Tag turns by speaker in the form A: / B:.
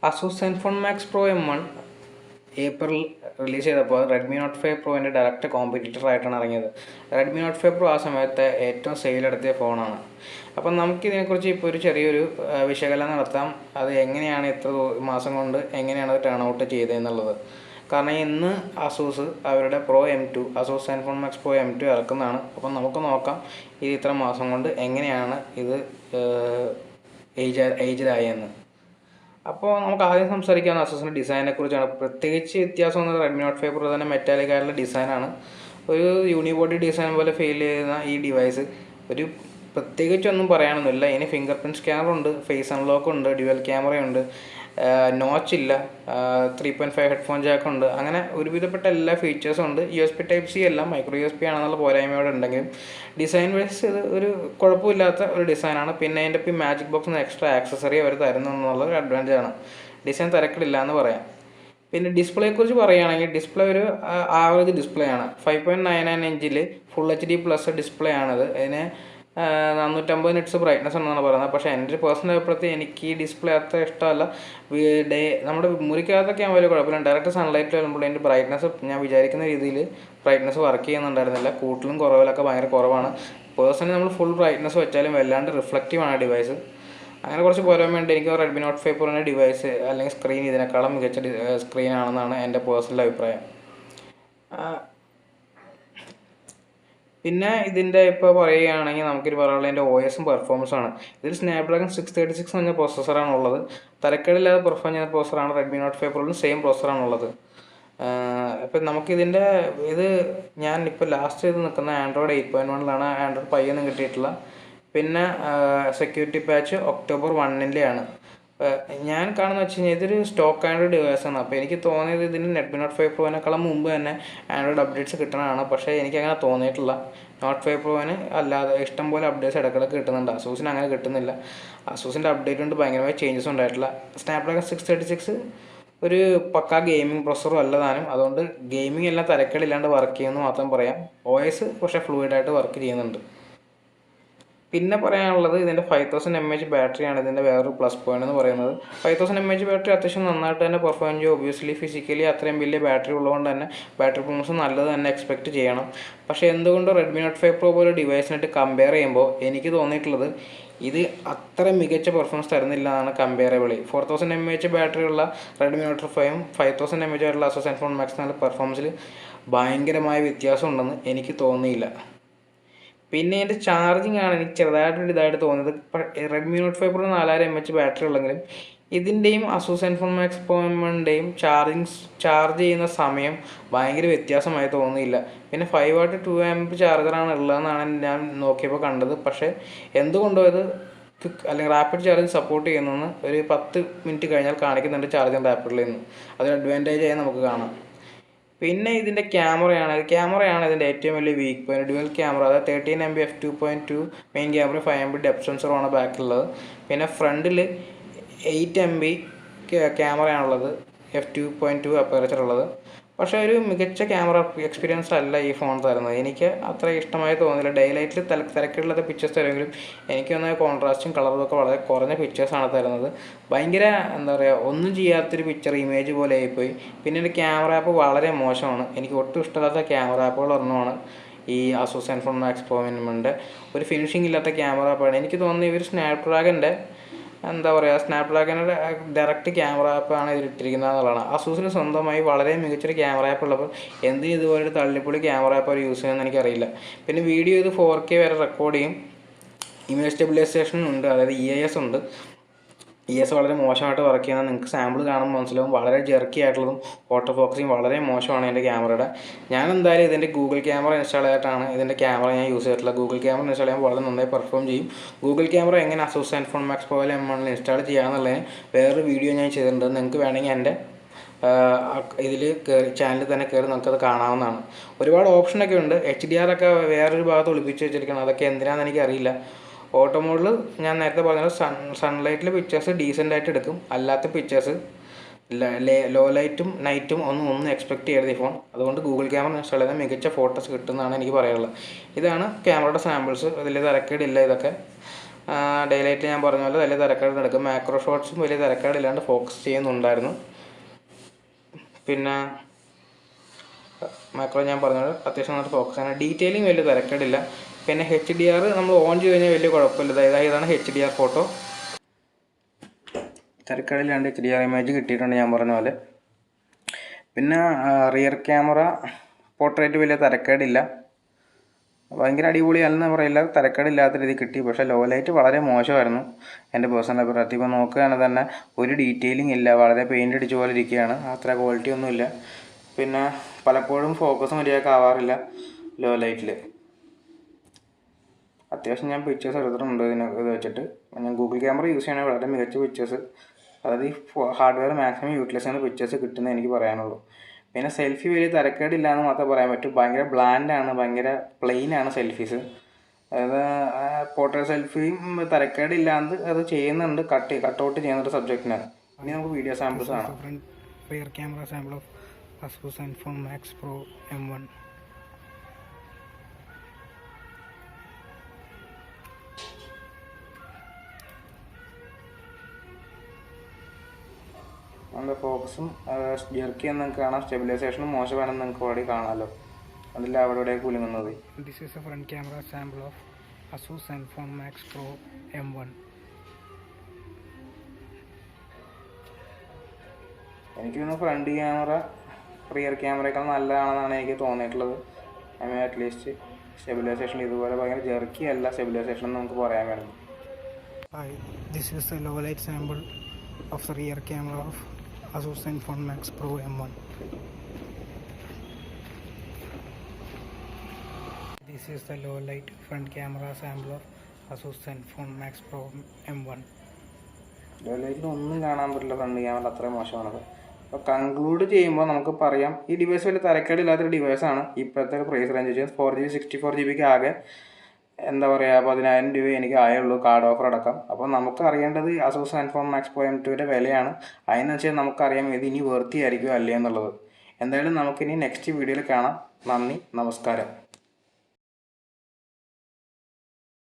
A: Asus Zenfone Max Pro M1 April release ചെയ്തപ്പോൾ Redmi note 5 പ്രോൻ്റെ direct competitor ആയിട്ടാണ് ഇറങ്ങിയത്. Redmi note 5 pro ആ സമയത്ത് ഏറ്റവും സെയിലെടുത്തിയ ഫോണാണ്. അപ്പം നമുക്കിതിനെക്കുറിച്ച് ഇപ്പോൾ ഒരു ചെറിയൊരു വിശകലനം നടത്താം. അത് എങ്ങനെയാണ് ഇത്ര മാസം കൊണ്ട് എങ്ങനെയാണ് അത് ടേൺ ഔട്ട് ചെയ്തതെന്നുള്ളത്. കാരണം ഇന്ന് അസൂസ് അവരുടെ pro M2 Asus Zenfone max Pro M2 ഇറക്കുന്നതാണ്. അപ്പം നമുക്ക് നോക്കാം ഇത് ഇത്ര മാസം കൊണ്ട് എങ്ങനെയാണ് ഇത് ഏജ്ഡായെന്ന്. അപ്പോൾ നമുക്ക് ആദ്യം സംസാരിക്കാവുന്ന അസൂസിൻ്റെ ഡിസൈനെ കുറിച്ചാണ്. പ്രത്യേകിച്ച് വ്യത്യാസം എന്നത് റെഡ്മി നോട്ട് 5 പ്രോ തന്നെ മെറ്റാലിക് ആയിട്ടുള്ള ഡിസൈനാണ്. ഒരു യൂണിബോഡി ഡിസൈൻ പോലെ ഫീൽ ചെയ്യുന്ന ഈ ഡിവൈസ് ഒരു പ്രത്യേകിച്ചൊന്നും പറയാനൊന്നുമില്ല. ഇനി ഫിംഗർ പ്രിൻറ്റ് സ്കാനറുണ്ട്, ഫേസ് അൺലോക്ക് ഉണ്ട്, ഡ്യുവൽ ക്യാമറയുണ്ട്, നോച്ചില്ല, 3.5 ഹെഡ്ഫോൺ ജാക്കുണ്ട്. അങ്ങനെ ഒരുവിധപ്പെട്ട എല്ലാ ഫീച്ചേഴ്സും ഉണ്ട്. USB Type-C എല്ലാം മൈക്രോ USB ആണെന്നുള്ള പോരായ്മയോടെ ഉണ്ടെങ്കിലും ഡിസൈൻ വൈസ് ഇത് ഒരു കുഴപ്പമില്ലാത്ത ഒരു ഡിസൈനാണ്. പിന്നെ അതിൻ്റെ ഇപ്പോൾ മാജിക് ബോക്സിന് എക്സ്ട്രാ ആക്സസറി അവർ തരുന്നു എന്നുള്ളൊരു അഡ്വാൻറ്റേജാണ്. ഡിസൈൻ തിരക്കിടില്ല എന്ന് പറയാം. പിന്നെ ഡിസ്പ്ലേയെക്കുറിച്ച് പറയുകയാണെങ്കിൽ ഡിസ്പ്ലേ ഒരു ആവറേജ് ഡിസ്പ്ലേ ആണ്. 5.99 ഇഞ്ചിൽ ഫുൾ HD+ ഡിസ്പ്ലേ ആണിത്. അതിന് 450 നിറ്റ്സ് ബ്രൈറ്റ്നസ് ഉണ്ടെന്നാണ് പറയുന്നത്. പക്ഷേ എൻ്റെ ഒരു പേഴ്സണൽ അഭിപ്രായത്തിൽ എനിക്ക് ഈ ഡിസ്പ്ലേ അത്ര ഇഷ്ടമല്ല. നമ്മുടെ മുറിക്കകത്തൊക്കെ ആകുമ്പോൾ വലിയ കുഴപ്പമില്ല. ഡയറക്റ്റ് സൺലൈറ്റിൽ വരുമ്പോൾ അതിൻ്റെ ബ്രൈറ്റ്നസ് ഞാൻ വിചാരിക്കുന്ന രീതിയിൽ ബ്രൈറ്റ്നസ് വർക്ക് ചെയ്യുന്നുണ്ടായിരുന്നില്ല. കൂട്ടിലും കുറവിലൊക്കെ ഭയങ്കര കുറവാണ്. പേഴ്സണലി നമ്മൾ ഫുൾ ബ്രൈറ്റ്നസ് വെച്ചാലും വല്ലാണ്ട് റിഫ്ലക്റ്റീവാണ് ഡിവൈസ്. അങ്ങനെ കുറച്ച് പോരായ്മയുണ്ട്. എനിക്ക് റെഡ്മി നോട്ട് 5 പ്രോൻ്റെ ഡിവൈസ് അല്ലെങ്കിൽ സ്ക്രീൻ ഇതിനേക്കാളും മികച്ച സ്ക്രീനാണെന്നാണ് എൻ്റെ പേഴ്സണൽ അഭിപ്രായം. പിന്നെ ഇതിൻ്റെ ഇപ്പോൾ പറയുകയാണെങ്കിൽ നമുക്കിത് പറയാനുള്ളത് ഇതിൻ്റെ OS-ഉം പെർഫോമൻസാണ്. ഇതിൽ സ്നാപ്ഡ്രാഗൺ 636 എന്ന പ്രോസസ്സറാണ് ഉള്ളത്. തരക്കേടില്ലാതെ പെർഫോം ചെയ്യുന്ന പ്രോസസ്സറാണ്. റെഡ്മി നോട്ട് 5 പ്രോയിലും സെയിം പ്രോസസ്സറാണുള്ളത്. അപ്പം നമുക്കിതിൻ്റെ ഞാൻ ഇപ്പോൾ ലാസ്റ്റ് ചെയ്ത് നിൽക്കുന്ന ആൻഡ്രോയിഡ് 8.1-ലാണ്. ആൻഡ്രോയിഡ് പൈ ഒന്നും കിട്ടിയിട്ടില്ല. പിന്നെ സെക്യൂരിറ്റി പാച്ച് ഒക്ടോബർ 1-ൻ്റെയാണ്. ഞാൻ കാണുന്നത് വെച്ച് കഴിഞ്ഞാൽ ഇതൊരു സ്റ്റോക്ക് ആൻഡ്രോയിഡ് ഡിവൈസാണ്. അപ്പോൾ എനിക്ക് തോന്നിയത് ഇതിന് റെഡ്മി നോട്ട് 5 പ്രോവിനേക്കാളും മുമ്പ് തന്നെ ആൻഡ്രോയിഡ് അപ്ഡേറ്റ്സ് കിട്ടണതാണ്. പക്ഷേ എനിക്കങ്ങനെ തോന്നിയിട്ടില്ല. നോട്ട് 5 പ്രോവിന് അല്ലാതെ ഇഷ്ടംപോലെ അപ്ഡേറ്റ്സ് ഇടയ്ക്കിടയ്ക്ക് കിട്ടുന്നുണ്ട്. അസൂസിന് അങ്ങനെ കിട്ടുന്നില്ല. അസൂസിൻ്റെ അപ്ഡേറ്റ് കൊണ്ട് ഭയങ്കരമായ ചേഞ്ചസ് ഉണ്ടായിട്ടില്ല. സ്നാപ്ഡ്രാഗൺ 636 ഒരു പക്കാ ഗെയിമിംഗ് പ്രൊസസ്സറും അല്ലതാനും. അതുകൊണ്ട് ഗെയിമിംഗ് എല്ലാം തരക്കേടില്ലാണ്ട് വർക്ക് ചെയ്യുമെന്ന് മാത്രം പറയാം. OS പക്ഷേ ഫ്ലൂയിഡായിട്ട് വർക്ക് ചെയ്യുന്നുണ്ട്. പിന്നെ പറയാനുള്ളത് ഇതിൻ്റെ 5000 mAh ബാറ്ററിയാണ് ഇതിൻ്റെ വേറൊരു പ്ലസ് പോയിന്റ് എന്ന് പറയുന്നത്. 5000 mAh ബാറ്ററി അത്യാവശ്യം നന്നായിട്ട് തന്നെ പെർഫോം ചെയ്യും. ഒബ്വിയസ്ലി ഫിസിക്കലി അത്രയും വലിയ ബാറ്ററി ഉള്ളതുകൊണ്ട് തന്നെ ബാറ്ററി പെർഫോമൻസ് നല്ലത് തന്നെ എക്സ്പെക്റ്റ് ചെയ്യണം. പക്ഷേ എന്തുകൊണ്ട് റെഡ്മി നോട്ട് 5 പ്രോ പോലെ ഡിവൈസിനായിട്ട് കമ്പയർ ചെയ്യുമ്പോൾ എനിക്ക് തോന്നിയിട്ടുള്ളത് ഇത് അത്ര മികച്ച പെർഫോമൻസ് തരുന്നില്ല എന്നാണ് കമ്പയറബിളി. 4000 mAh ബാറ്ററി ഉള്ള റെഡ്മി നോട്ട് 5ഉം 5000 mAh ആയിട്ടുള്ള അസൂസ് സെൻഫോൺ മാക്സ് നല്ല പെർഫോമൻസിൽ ഭയങ്കരമായ വ്യത്യാസം ഉണ്ടെന്ന് എനിക്ക് തോന്നിയില്ല. പിന്നെ ഇതിൻ്റെ ചാർജിങ് ആണ് എനിക്ക് ചെറുതായിട്ടൊരു ഇതായിട്ട് തോന്നിയത്. Redmi note 5 pro 4000 mAh battery ഉള്ളെങ്കിലും ഇതിൻ്റെയും അസൂസ് സെൻഫോൺ മാക്സ് പ്രോൻ്റെയും ചാർജ് ചെയ്യുന്ന സമയം ഭയങ്കര വ്യത്യാസമായി തോന്നിയില്ല. പിന്നെ 5W 2A ചാർജറാണ് ഉള്ളതെന്നാണ് ഞാൻ നോക്കിയപ്പോൾ കണ്ടത്. പക്ഷേ എന്തുകൊണ്ടോ ഇത് അല്ലെങ്കിൽ റാപ്പിഡ് ചാർജിങ് സപ്പോർട്ട് ചെയ്യുന്നതെന്ന് ഒരു 10 മിനിറ്റ് കഴിഞ്ഞാൽ കാണിക്കുന്നുണ്ട് ചാർജിങ് റാപ്പിഡിൽ നിന്ന്. അതൊരു അഡ്വാൻറ്റേജായി നമുക്ക് കാണാം. പിന്നെ ഇതിൻ്റെ ക്യാമറയാണ് ഇതിൻ്റെ ഏറ്റവും വലിയ വീക്ക് പോയിന്റ്. ഡ്യുവൽ ക്യാമറ, അതായത് 13MP f2.2 main camera, 5MP depth സെൻസറുമാണ് ബാക്കിലുള്ളത്. പിന്നെ ഫ്രണ്ടിൽ 8MP ക്യാമറയാണുള്ളത്, f2.2 അപ്പേർച്ചർ ഉള്ളത്. പക്ഷേ ഒരു മികച്ച ക്യാമറ എക്സ്പീരിയൻസ് അല്ല ഈ ഫോൺ തരുന്നത്. എനിക്ക് അത്ര ഇഷ്ടമായി തോന്നില്ല. ഡേ ലൈറ്റിൽ തിരക്കില്ലാത്ത പിക്ചേഴ്സ് തരുമെങ്കിലും എനിക്ക് തോന്നുന്ന കോൺട്രാസ്റ്റും കളറും ഒക്കെ വളരെ കുറഞ്ഞ പിക്ചേഴ്സാണ് തരുന്നത്. ഭയങ്കര എന്താ പറയുക, ഒന്നും ചെയ്യാത്തൊരു പിക്ചർ ഇമേജ് പോലെ ആയിപ്പോയി. പിന്നെ എൻ്റെ ക്യാമറ ആപ്പ് വളരെ മോശമാണ്. എനിക്ക് ഒട്ടും ഇഷ്ടമില്ലാത്ത ക്യാമറ ആപ്പുകൾ ഒരെണ്ണമാണ് ഈ Asus Zenfone max pro M1. ഒരു ഫിനിഷിംഗ് ഇല്ലാത്ത ക്യാമറ ആപ്പാണ്. എനിക്ക് തോന്നുന്നത് ഇവർ സ്നാപ്ഡ്രാഗൻ്റെ സ്നാപ്ഡ്രാഗണിൻ്റെ ഡയറക്റ്റ് ക്യാമറ ആപ്പാണ് ഇതിലിട്ടിരിക്കുന്നത് എന്നുള്ളതാണ്. അസൂസിന് സ്വന്തമായി വളരെ മികച്ചൊരു ക്യാമറ ആപ്പ് ഉള്ളപ്പോൾ എന്തിന് ഇതുപോലൊരു തള്ളിപ്പൊളി ക്യാമറ ആപ്പ് അവർ യൂസ് ചെയ്യുമെന്ന് എനിക്കറിയില്ല. പിന്നെ വീഡിയോ ഇത് 4K വരെ റെക്കോർഡ് ചെയ്യും. ഇമേജ് സ്റ്റെബിലൈസേഷൻ ഉണ്ട്, അതായത് EIS ഉണ്ട്. EIS വളരെ മോശമായിട്ട് വർക്ക് ചെയ്യുന്നത് നിങ്ങൾക്ക് സാമ്പിൾ കാണുമ്പോൾ മനസ്സിലാവും. വളരെ ജെർക്കി ആയിട്ടുള്ളതും ഓട്ടോ ഫോക്കസിങ് വളരെ മോശമാണ് എൻ്റെ ക്യാമറയുടെ. ഞാൻ എന്തായാലും ഇതിൻ്റെ ഗൂഗിൾ ക്യാമറ ഇൻസ്റ്റാൾ ചെയ്തിട്ടാണ് ഇതിൻ്റെ ക്യാമറ ഞാൻ യൂസ് ചെയ്തിട്ടുള്ള. ഗൂഗിൾ ക്യാമറ ഇൻസ്റ്റാൾ ചെയ്യുമ്പോൾ വളരെ നന്നായി പെർഫോം ചെയ്യും. ഗൂഗിൾ ക്യാമറ എങ്ങനെ Asus Zenfone max pro M1 install ചെയ്യാമെന്നുള്ളതിന് വേറൊരു വീഡിയോ ഞാൻ ചെയ്തിട്ടുണ്ട്. നിങ്ങൾക്ക് വേണമെങ്കിൽ എൻ്റെ ഇതിൽ ചാനലിൽ തന്നെ കയറി നമുക്കത് കാണാവുന്നതാണ്. ഒരുപാട് ഓപ്ഷനൊക്കെ ഉണ്ട്. HDR ഒക്കെ വേറൊരു ഭാഗത്ത് ഒളിപ്പിച്ച് വെച്ചിരിക്കണം. അതൊക്കെ എന്തിനാണെന്ന് എനിക്കറിയില്ല. ഓട്ടോ മോഡിൽ ഞാൻ നേരത്തെ പറഞ്ഞത് സൺലൈറ്റിലെ പിക്ചേഴ്സ് ഡീസൻ്റായിട്ട് എടുക്കും. അല്ലാത്ത പിക്ചേഴ്സ് ലോ ലൈറ്റും നൈറ്റും ഒന്നും എക്സ്പെക്റ്റ് ചെയ്യരുത് ഈ ഫോൺ. അതുകൊണ്ട് ഗൂഗിൾ ക്യാമറ ഇൻസ്റ്റാൾ ചെയ്താൽ മികച്ച ഫോട്ടോസ് കിട്ടുമെന്നാണ് എനിക്ക് പറയാനുള്ളത്. ഇതാണ് ക്യാമറയുടെ സാമ്പിൾസ്. ഇതിൽ തരക്കേടില്ല. ഇതൊക്കെ ഡേ ലൈറ്റ് ഞാൻ പറഞ്ഞ പോലെ വലിയ തിരക്കേട് എടുക്കും. മാക്രോ ഷോട്ട്സും വലിയ തിരക്കേടില്ലാണ്ട് ഫോക്കസ് ചെയ്യുന്നുണ്ടായിരുന്നു. പിന്നെ മാക്രോ ഞാൻ പറഞ്ഞത് അത്യാവശ്യം നല്ല ഫോക്കസാണ്. ഡീറ്റെയിലിംഗ് വലിയ തിരക്കേടില്ല. പിന്നെ HDR നമ്മൾ ഓൺ ചെയ്ത് കഴിഞ്ഞാൽ വലിയ കുഴപ്പമില്ല. അതായത് ഇതാണ് HDR ഫോട്ടോ. തിരക്കേടില്ലാണ്ട് HDR ഇമേജ് കിട്ടിയിട്ടുണ്ട് ഞാൻ പറഞ്ഞ പോലെ. പിന്നെ റിയർ ക്യാമറ പോർട്രേറ്റ് വലിയ തിരക്കേടില്ല. ഭയങ്കര അടിപൊളിയാണെന്ന് പറയില്ല, തിരക്കേടില്ലാത്ത രീതി കിട്ടി. പക്ഷേ ലോ ലൈറ്റ് വളരെ മോശമായിരുന്നു എൻ്റെ പേഴ്സണൽ അഭിപ്രായത്തിൽ. ഇപ്പോൾ നോക്കുകയാണെങ്കിൽ തന്നെ ഒരു ഡീറ്റെയിലിംഗ് ഇല്ല, വളരെ പെയിൻ്റ് അടിച്ച പോലെ ഇരിക്കുകയാണ്, അത്ര ക്വാളിറ്റി ഒന്നുമില്ല. പിന്നെ പലപ്പോഴും ഫോക്കസ് മര്യാദയ്ക്ക് ആവാറില്ല ലോ ലൈറ്റിൽ. അത്യാവശ്യം ഞാൻ പിക്ചേഴ്സ് എടുത്തിട്ടുണ്ട് ഇത് വെച്ചിട്ട്. ഞാൻ ഗൂഗിൾ ക്യാമറ യൂസ് ചെയ്യണമെങ്കിൽ വളരെ മികച്ച പിക്ചേഴ്സ്, അതായത് ഈ ഹാർഡ്വെയർ മാക്സിമം യൂട്ടിലൈസ് ചെയ്യുന്ന പിക്ചേഴ്സ് കിട്ടുന്നത് എനിക്ക് പറയാനുള്ളൂ. പിന്നെ സെൽഫി വലിയ തിരക്കേടില്ല എന്ന് മാത്രമേ പറയാൻ പറ്റൂ. ഭയങ്കര ബ്ലാൻഡാണ്, ഭയങ്കര പ്ലെയിനാണ് സെൽഫീസ്. അതായത് പോർട്രേറ്റ് സെൽഫിയും തിരക്കേടില്ലാണ്ട് അത് ചെയ്യുന്നുണ്ട്, കട്ടൗട്ട് ചെയ്യുന്നൊരു സബ്ജക്റ്റിനാണ്. ഇനി നമുക്ക് വീഡിയോ സാമ്പിൾസ് കാണാം. Rear camera sample of Asus Zenfone Max Pro M1. നമ്മുടെ ഫോക്കസും ജെർക്കി എന്ന് നിങ്ങൾക്ക് കാണാം. സ്റ്റെബിലൈസേഷനും മോശമാണെന്ന് നിങ്ങൾക്ക് ഓൾറെഡി കാണാമല്ലോ. അതിൽ അവിടെ കുലുങ്ങുന്നത്. This is a front camera sample of Asus Zenfone Max Pro M1. എനിക്ക് തോന്നുന്നു ഫ്രണ്ട് ക്യാമറ റിയർ ക്യാമറയേക്കാൾ നല്ലതാണെന്നാണ് എനിക്ക് തോന്നിയിട്ടുള്ളത്. ഐ മീൻ അറ്റ്ലീസ്റ്റ് സ്റ്റെബിലൈസേഷൻ ഇതുപോലെ ഭയങ്കര ജെർക്കി അല്ല സ്റ്റെബിലൈസേഷൻ എന്ന് നമുക്ക് പറയാൻ വേണം. This is a low light sample of the rear camera of Asus Zenfone Max Pro M1. This is the low light front camera sample of Asus Zenfone Max Pro M1. Low ലൈറ്റിൽ ഒന്നും കാണാൻ പറ്റില്ല, front camera അത്രയും മോശമാണത്. അപ്പോൾ conclude ചെയ്യുമ്പോൾ നമുക്ക് പറയാം, ഈ ഡിവൈസ് വലിയ തിരക്കേടില്ലാത്തൊരു ഡിവൈസാണ്. ഇപ്പോഴത്തെ ഒരു പ്രൈസ് റേഞ്ച് വെച്ചാൽ 4GB 64GB ആകെ എന്താ പറയുക 10,000 രൂപ എനിക്ക് ആയുള്ളൂ, കാർഡ് ഓഫർ അടക്കം. അപ്പോൾ നമുക്ക് അറിയേണ്ടത് Asus Zenfone Max Pro M2ൻ്റെ വിലയാണ്. അതിനെന്ന് വെച്ചാൽ നമുക്കറിയാം ഇത് ഇനി വർത്തി ആയിരിക്കുമോ അല്ലേ എന്നുള്ളത്. എന്തായാലും നമുക്കിനി നെക്സ്റ്റ് വീഡിയോയിൽ കാണാം. നന്ദി, നമസ്കാരം.